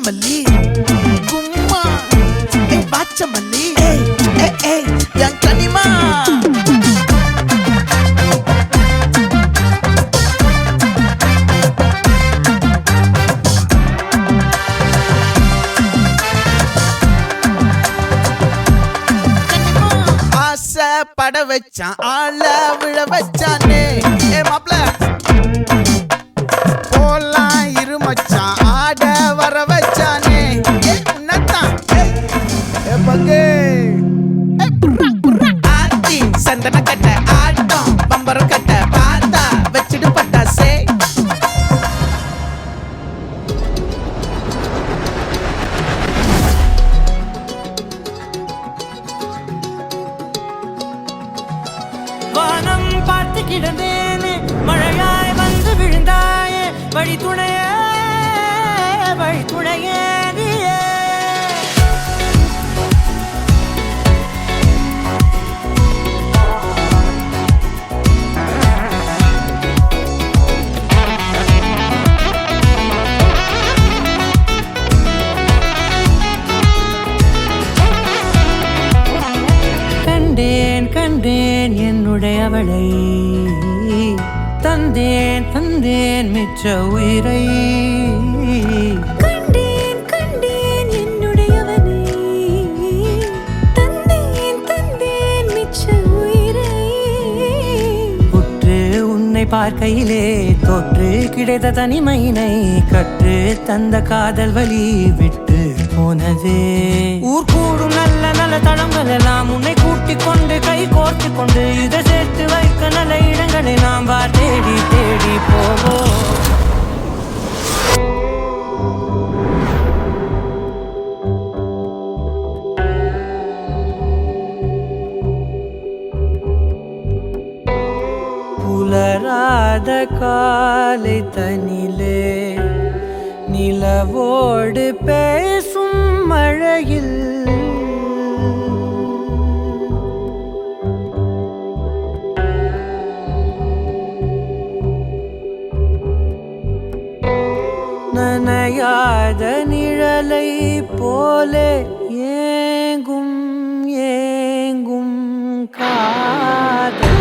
மல்லி கும்மா பாச்ச மல்லி என் கனிமா ஆசை பட வச்சான் ஆள விழ வச்சானே மாப்ள சந்தன கட்ட ஆட்டம் பம்பர கட்ட பார்த்தா வச்சிடு பட்டாசே வானம் பார்த்து கிடந்தேனே மழையாய் வந்து விழுந்தாயே வழி துணையே கண்டேன் என்னுடையவளை தந்தேன் மிச்ச உயிரை கண்டேன் என்னுடையவனை தந்தேன் மிச்ச உயிரை உற்று உன்னை பார்க்கையிலே தொற்று கிடைத்த தனிமையினை கற்று தந்த காதல் வழி விட்டு போனதே ஊர் கூடும் நல்ல நல்ல தளங்கள் எல்லாம் உன்னை கூட்டிக் கொண்டு கை கோர்த்து கொண்டு இதை சேர்த்து வைக்க நல்ல இடங்களை நாம் தேடி தேடி போவோம் புலராத காலை தனிலே நிலவோடு பேசும் மழையில் நனையாத நிழலை போலே ஏங்கும் காதல்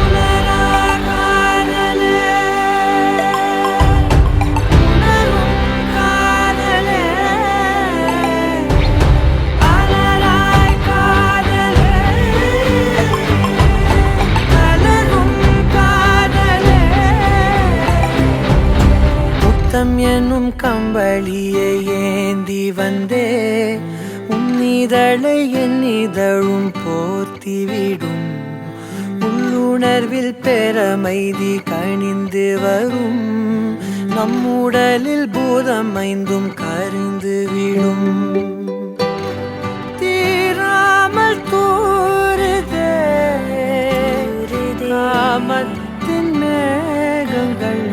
என்னும் கம்பளியை ஏந்தி வந்தே உன்னிதழை என்னிதழும் போர்த்திவிடும் உள்ளுணர்வில் பெறமைதி கணிந்து வரும் நம்முடலில் பூதம் ஐந்தும் கரிந்து விடும் தீராமல் தூருதே காமத்தின் மேகங்கள்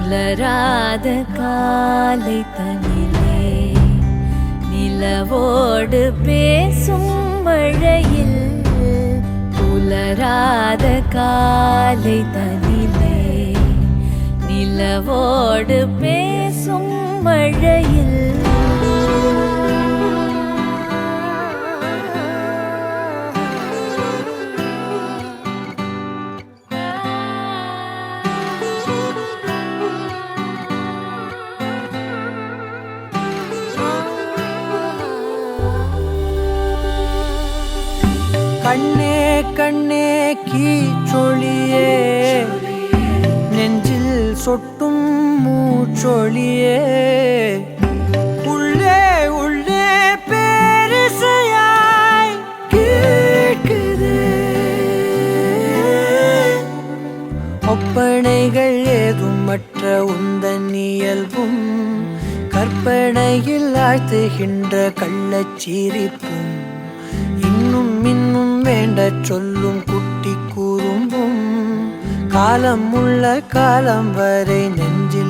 புலராத காலை தனிலே நிலவோடு பேசும் மழையில் புலராத காலை தனிலே நிலவோடு பேசும் மழையில் கண்ணே கண்ணே கீச்சொழியே நெஞ்சில் சொட்டும் மூச்சொழியே உள்ளே உள்ளே பேரிசையாய் கேட்குது ஒப்பனைகள் ஏதும் மற்ற உந்தன் இயல்பும் கற்பனையில் ஆழ்த்துகின்ற கள்ளச்சிரிப்பும் இன்னும் வேண்ட சொல்லும் குட்டி கூறும்பும் காலம் உள்ள காலம் வரை நெஞ்சில்